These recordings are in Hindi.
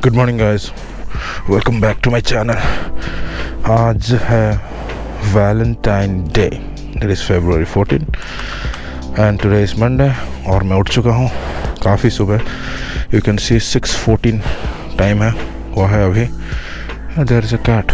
Good morning guys, welcome back to my channel. आज है Valentine Day, it is February 14 and today is Monday. और मैं उठ चुका हूँ काफ़ी सुबह। यू कैन सी 6:14 टाइम है, वो है अभी। There is a cat,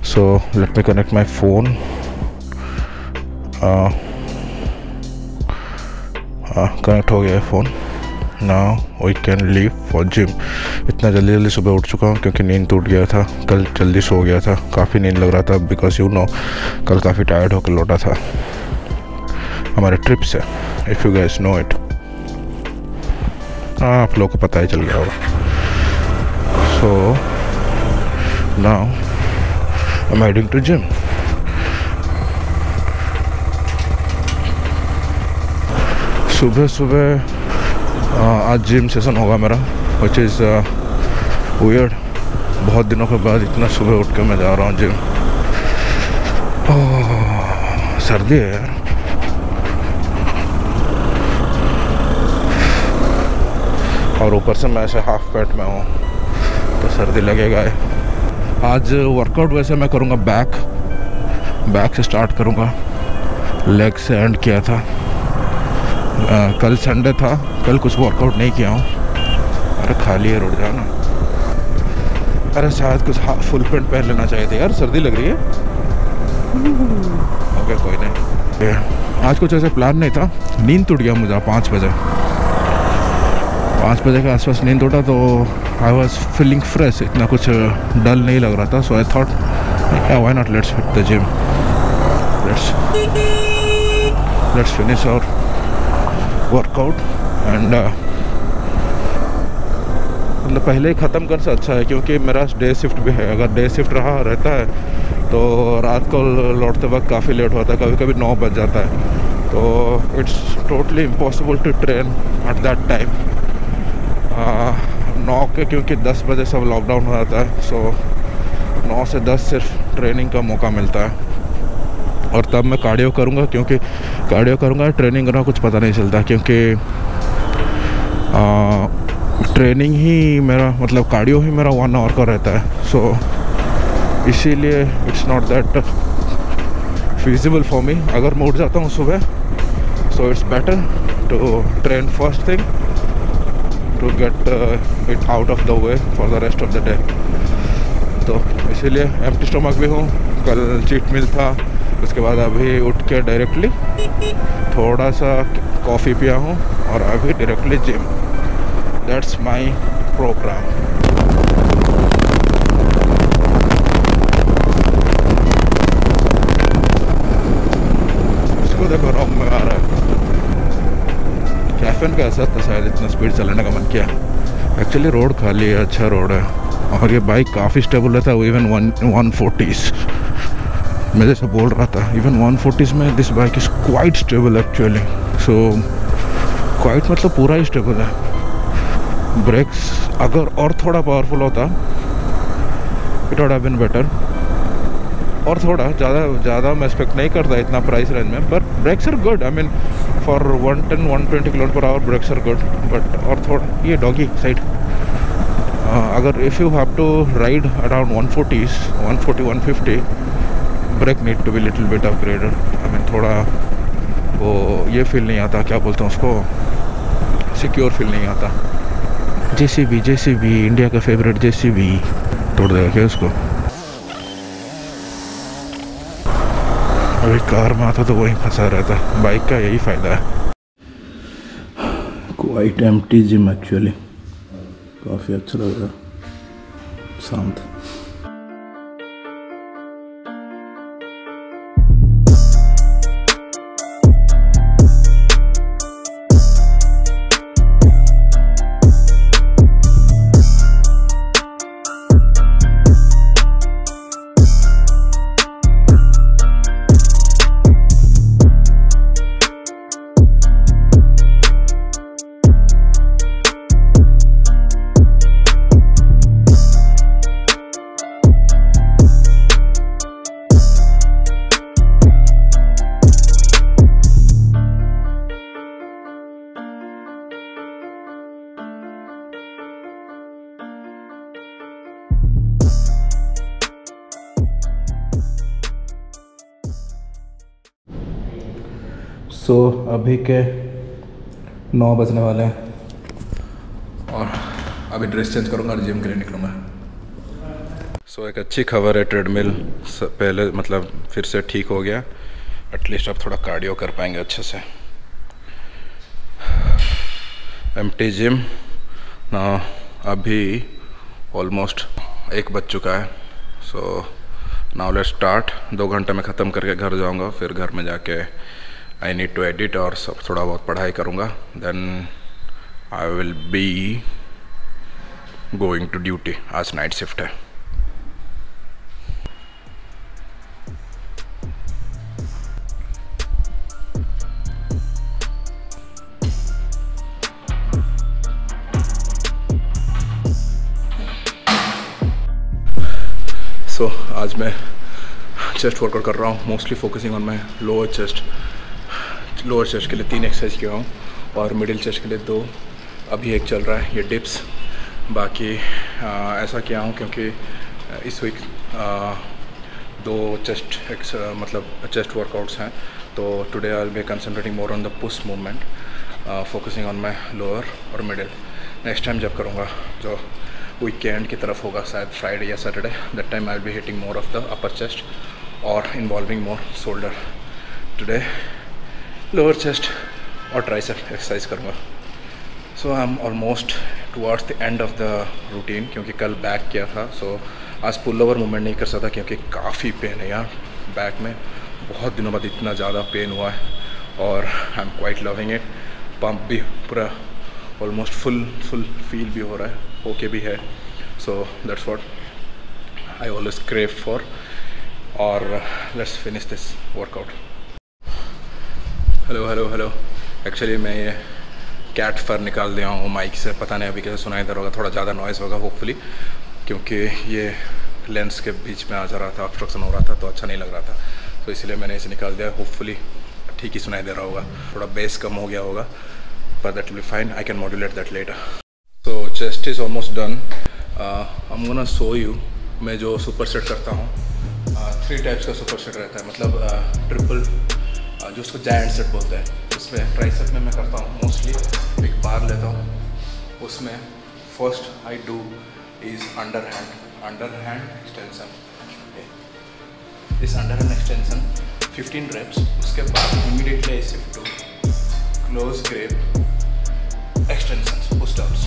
so let me connect my phone. Connect हो गया है phone. Now we can leave for gym. इतना जल्दी सुबह उठ चुका हूँ क्योंकि नींद टूट गया था। कल जल्दी सो गया था, काफ़ी नींद लग रहा था बिकॉज यू नो कल काफ़ी टायर्ड होकर लौटा था हमारे ट्रिप से। If you guys know it, आप लोगों को पता ही चल गया होगा। So now I am heading to gym. सुबह सुबह आज जिम सेशन होगा मेरा, विच इज़ वियर्ड। बहुत दिनों के बाद इतना सुबह उठ के मैं जा रहा हूँ जिम। सर्दी है यार। और ऊपर से मैं ऐसे हाफ पैंट में हूँ तो सर्दी लगेगा है। आज वर्कआउट वैसे मैं करूँगा बैक से स्टार्ट करूँगा, लेग से एंड किया था। कल संडे था, कल कुछ वर्कआउट नहीं किया हूँ। अरे खाली है, रुक जाना। अरे शायद कुछ फुल पैंट पहन लेना चाहिए था यार, सर्दी लग रही है। ओके कोई नहीं। आज कुछ ऐसे प्लान नहीं था, नींद टूट गया मुझे 5 बजे के आसपास नींद टूटा तो आई वॉज फीलिंग फ्रेश, इतना कुछ डल नहीं लग रहा था। So I thought why not let's hit the gym, let's finish our workout and मतलब पहले ही ख़त्म कर से अच्छा है क्योंकि मेरा डे शिफ्ट भी है। अगर डे शिफ्ट रहता है तो रात को लौटते वक्त काफ़ी लेट होता है, कभी कभी 9 बज जाता है। तो it's totally impossible to train at that time 9 के, क्योंकि 10 बजे सब लॉकडाउन हो जाता है। सो 9 से 10 सिर्फ ट्रेनिंग का मौका मिलता है। और तब मैं कार्डियो करूँगा, क्योंकि कार्डियो करूँगा, ट्रेनिंग करना कुछ पता नहीं चलता। क्योंकि ट्रेनिंग ही मेरा मतलब कार्डियो ही मेरा 1 आवर का रहता है। सो इसीलिए it's not that feasible for me. अगर मैं उठ जाता हूँ सुबह, so it's better to train first thing to get it out of the way for the rest of the day. तो इसीलिए एम्प्टी स्टमक भी हूँ। कल चीट मील था, उसके बाद अभी उठ के डायरेक्टली थोड़ा सा कॉफ़ी पिया हूँ और अभी directly gym. That's my program. इसको देखो, रॉन्ग में आ रहा है। कैफिन का असर था शायद, इतना स्पीड चलाने का मन किया। एक्चुअली रोड खाली है, अच्छा रोड है और ये बाइक काफ़ी स्टेबल रहता है। इवन 140s मैं जैसा बोल रहा था, इवन 140s में this bike is quite stable actually. So quite मतलब पूरा ही स्टेबल है। ब्रेक्स अगर और थोड़ा पावरफुल होता it would have been better. और थोड़ा ज़्यादा मैं एक्सपेक्ट नहीं करता इतना प्राइस रेंज में, but brakes are good. I mean for 110-120 km/h brakes are good. But और थोड़ा ये डॉगी साइड, अगर if you have to ride around 140s 140-150, brake need to be little bit upgraded. I mean थोड़ा वो ये फील नहीं आता, क्या बोलते हैं उसको, सिक्योर फील नहीं आता। जेसीबी इंडिया का फेवरेट जेसीबी तोड़ देगा क्या उसको। अभी कार में आता तो वहीं फंसा रहता। बाइक का यही फ़ायदा है। क्वाइट एम्प्टी जिम एक्चुअली, काफ़ी अच्छा लग रहा है, शांत। सो अभी के 9 बजने वाले हैं और अभी ड्रेस चेंज करूँगा और जिम के लिए निकलूँगा। सो एक अच्छी खबर है, ट्रेडमिल पहले मतलब फिर से ठीक हो गया। एटलीस्ट अब थोड़ा कार्डियो कर पाएंगे अच्छे से। एम्प्टी जिम ना, अभी ऑलमोस्ट 1 बज चुका है। So now let's start. 2 घंटे में ख़त्म करके घर जाऊंगा, फिर घर में जाके आई नीड टू एडिट और सब थोड़ा बहुत पढ़ाई करूंगा। Then I will be going to duty. आज नाइट शिफ्ट है। सो आज मैं चेस्ट वर्कआउट कर रहा हूँ, mostly focusing on my lower chest. Lower chest के लिए 3 एक्सरसाइज किया हूँ और मिडिल चेस्ट के लिए 2। अभी एक चल रहा है ये डिप्स। बाकी ऐसा किया हूँ क्योंकि इस वीक 2 चेस्ट मतलब चेस्ट वर्कआउट्स हैं, तो today I will B concentrating more on the push movement, focusing on my lower और मिडिल। नेक्स्ट टाइम जब करूँगा जो वीकेंड की तरफ होगा, शायद फ्राइडे या Saturday, that time I will be hitting more of the upper chest और involving more shoulder. Today lower chest और ट्राइसेप एक्सरसाइज करूँगा। So I am almost towards the end of the routine, क्योंकि कल बैक किया था। सो आज पुल ओवर मूवमेंट नहीं कर सकता क्योंकि काफ़ी पेन है यार बैक में। बहुत दिनों बाद इतना ज़्यादा पेन हुआ है और I am quite loving it. Pump भी पूरा ऑलमोस्ट फुल फील भी हो रहा है, ओके भी है। So that's what I always crave for. और let's finish this workout. Hello. Actually मैं ये कैट फर निकाल दिया हूँ माइक से। पता नहीं अभी कैसे सुनाई दे रहा होगा, थोड़ा ज़्यादा नॉइज़ होगा होपफुली, क्योंकि ये लेंस के बीच में आ जा रहा था, ऑब्स्ट्रक्शन हो रहा था तो अच्छा नहीं लग रहा था। तो इसलिए मैंने इसे निकाल दिया। होपफुली ठीक ही सुनाई दे रहा होगा, थोड़ा बेस कम हो गया होगा, but that will be fine. I can modulate that later. So chest is almost done. I'm gonna show you मैं जो सुपर सेट करता हूँ। 3 टाइप्स का सुपर सेट रहता है, मतलब ट्रिपल जो उसको जायंट सेट बोलते हैं। उसमें ट्राइसेप में मैं करता हूँ मोस्टली एक बार लेता हूँ। उसमें first I do is under hand extension. इस अंडर हैंड एक्सटेंशन 15 reps। उसके बाद immediately I shift to close grip extension pushups.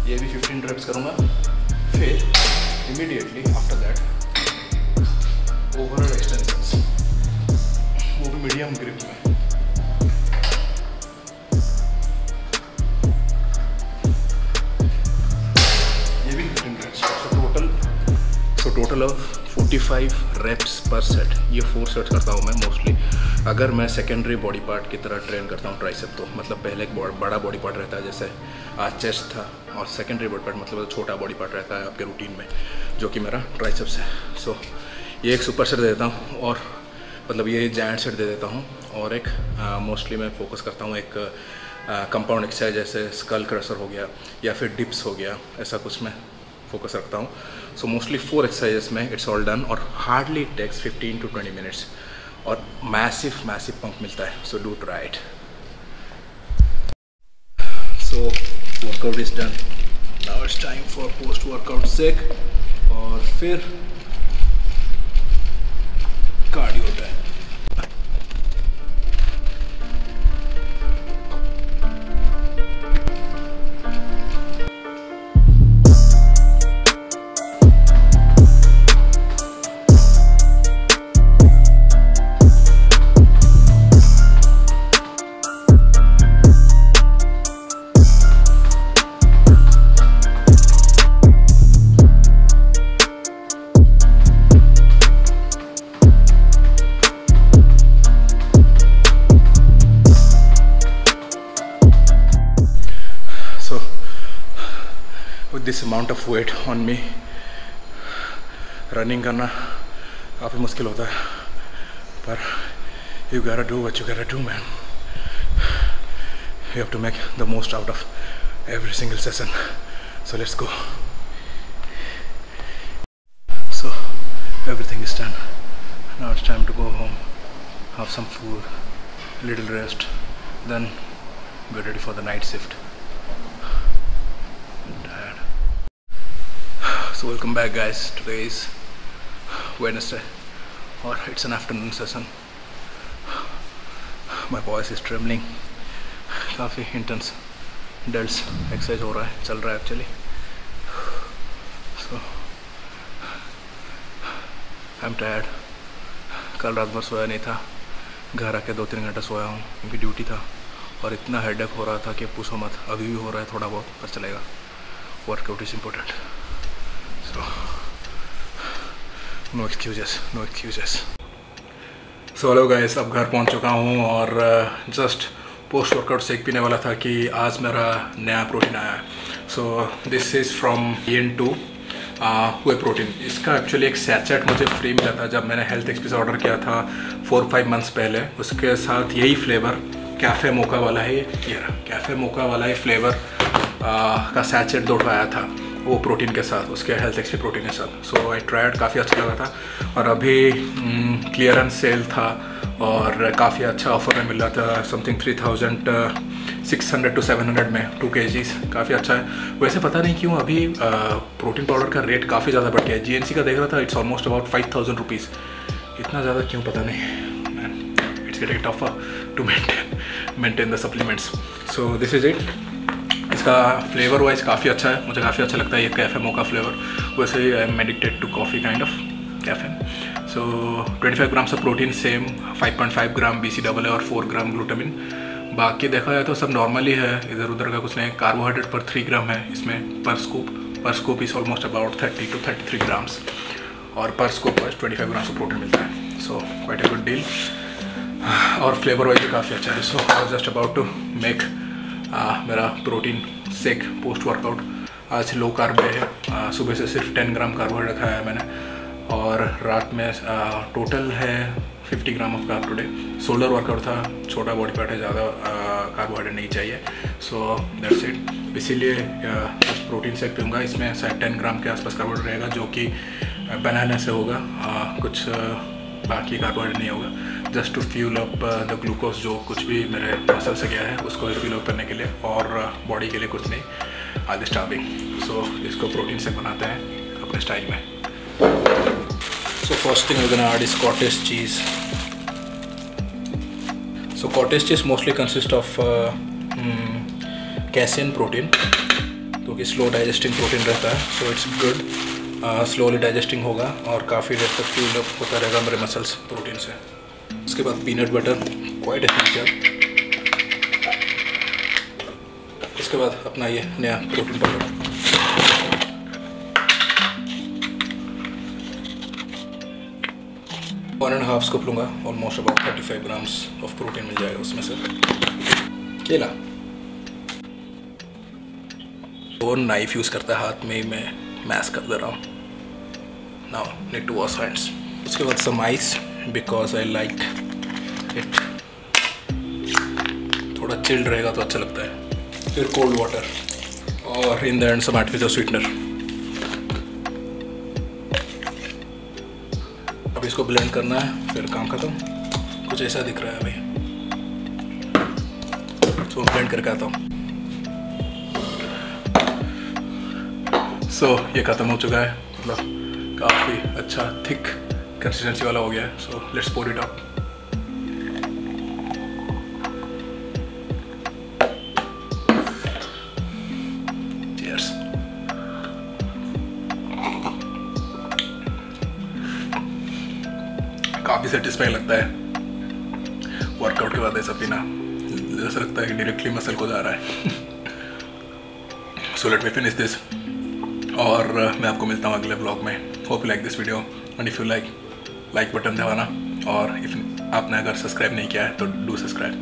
ये भी 15 reps करूँगा। फिर immediately after that overall extensions, वो भी मीडियम ग्रिप में। ये भी 15 reps। So total of 45 reps पर सेट। ये 4 सेट करता हूँ मैं मोस्टली। अगर मैं सेकेंडरी बॉडी पार्ट की तरह ट्रेन करता हूँ ट्राइसेप, तो मतलब पहले एक बड़ा बॉडी पार्ट रहता है, जैसे आज चेस्ट था, और सेकेंडरी बॉडी पार्ट मतलब छोटा बॉडी पार्ट रहता है आपके रूटीन में, जो कि मेरा ट्राइसेप्स है। सो ये एक सुपर सेट दे देता हूँ, और मतलब ये जायंट सेट दे देता हूँ। और एक मोस्टली मैं फोकस करता हूँ एक कंपाउंड एक्सरसाइज, जैसे स्कल क्रशर हो गया या फिर डिप्स हो गया, ऐसा कुछ मैं फोकस रखता हूँ। सो मोस्टली 4 एक्सरसाइजेस में इट्स ऑल डन, और हार्डली टेक्स 15 to 20 मिनट्स, और मैसिव पंप मिलता है। So do try it. So workout is done, now it's time for post workout shake, और फिर cardio time. This amount of weight on me, running करना काफ़ी मुश्किल होता है, पर you gotta do what you gotta do, man. You have to make the most out of every single session. So let's go. So everything is done. Now it's time to go home, have some food, little rest, then get ready for the night shift. I'm tired. So welcome back guys. Today is Wednesday, or it's an afternoon session. My voice is trembling. काफ़ी intense delts exercise हो रहा है, चल रहा है actually. So I'm tired. कल रात भर सोया नहीं था, घर आके 2-3 घंटा सोया हूँ क्योंकि ड्यूटी था और इतना हेडेक हो रहा था कि पूछो मत. अभी भी हो रहा है थोड़ा बहुत, पर चलेगा. Workout is important. So no excuses. So hello guys, अब घर पहुँच चुका हूँ और जस्ट पोस्ट वर्कआउट शेक पीने वाला था कि आज मेरा नया प्रोटीन आया है. सो this is from EN2 way protein. इसका एक्चुअली एक सैचेट मुझे फ्री मिला था जब मैंने हेल्थ एक्सपी से ऑर्डर किया था 4-5 मंथ्स पहले. उसके साथ यही फ्लेवर कैफ़े मोका वाला है, ये रहा कैफ़े मोका वाला ही फ्लेवर का सैचेट 2 आया था वो प्रोटीन के साथ, उसके हेल्थ एक्सपी प्रोटीन के साथ. सो आई ट्राइड, काफ़ी अच्छा लगा था. और अभी क्लियरेंस सेल था और काफ़ी अच्छा ऑफर में मिल रहा था. समथिंग 3600 to 700 में 2 kgs. काफ़ी अच्छा है. वैसे पता नहीं क्यों अभी प्रोटीन पाउडर का रेट काफ़ी ज़्यादा बढ़ गया है. GNC का देख रहा था, इट्स ऑलमोस्ट अबाउट 5000 रुपीज़. इतना ज़्यादा क्यों पता नहीं. It's getting tougher to maintain the supplements. So this is it. इसका फ्लेवर वाइज काफ़ी अच्छा है, मुझे काफ़ी अच्छा लगता है ये कैफ़े मोका फ्लेवर. वैसे I am addicted to coffee kind of caffeine. So 25 grams of protein same, 5.5 gram BCAA और 4 ग्राम ग्लूटामिन. बाकी देखा जाए तो सब नॉर्मल ही है, इधर उधर का कुछ नहीं. कार्बोहाइड्रेट पर 3 ग्राम है इसमें per scoop is almost about 30 to 33 grams और per scoop wise 25 grams of protein मिलता है. So quite a good deal और फ्लेवर वाइज भी काफ़ी अच्छा है. So I was just about to make मेरा प्रोटीन शेक पोस्ट वर्कआउट. आज लो कार्ब डे है. सुबह से सिर्फ 10 ग्राम कार्बोहाइड्रेट खाया है मैंने और रात में टोटल है 50 gram of carb today. Shoulder workout था, छोटा बॉडी पार्ट है, ज़्यादा कार्बोहाइड्रेट नहीं चाहिए. So that's it. इसीलिए प्रोटीन शेक पीऊँगा. इसमें शायद 10 ग्राम के आसपास कार्बोहाइड्रेट रहेगा जो कि बनाने से होगा. कुछ बाकी कार्बोहाइड्रेट नहीं होगा. Just to fuel up the glucose जो कुछ भी मेरे मसल से गया है उसको फ्यूल अप करने के लिए, और बॉडी के लिए कुछ नहीं. आई स्टार्विंग. सो इसको प्रोटीन शेक बनाते हैं अपने स्टाइल में. So first thing we're gonna add is cottage cheese. So cottage cheese mostly consists of casein protein, तो कि slow digesting protein रहता है. So it's good. Slowly digesting होगा और काफ़ी देर तक फ्यूल अप होता रहेगा मेरे मसल्स प्रोटीन से. उसके बाद पीनट बटर, क्वाइट एसेंशियल. इसके बाद अपना ये नया प्रोटीन पाउडर. 1.5 स्कूप लूँगा. Almost about 35 grams of protein मिल जाएगा उसमें से. केला वो नाइफ यूज़ करता है, हाथ में ही मैं मैश कर दे रहा हूँ. Now need to wash hands. उसके बाद some ice because I like it. थोड़ा चिल्ड रहेगा तो अच्छा लगता है. फिर कोल्ड वाटर और in the end some artificial sweetener. अब इसको ब्लेंड करना है, फिर काम खत्म. कुछ ऐसा दिख रहा है अभी. तो ब्लेंड करके आता हूँ. सो ये ख़त्म हो चुका है, मतलब काफ़ी अच्छा थिक कंसिस्टेंसी वाला हो गया है. So let's pour it up. Cheers. काफ़ी सेटिस्फाइंग लगता है वर्कआउट के बाद ऐसा पीना. जैसा लगता है कि डायरेक्टली मसल को जा रहा है. सो लेट मी फिनिश दिस और मैं आपको मिलता हूँ अगले ब्लॉग में. Hope you like this video and if you like button दबाना. और इफ आपने अगर सब्सक्राइब नहीं किया है तो डू सब्सक्राइब.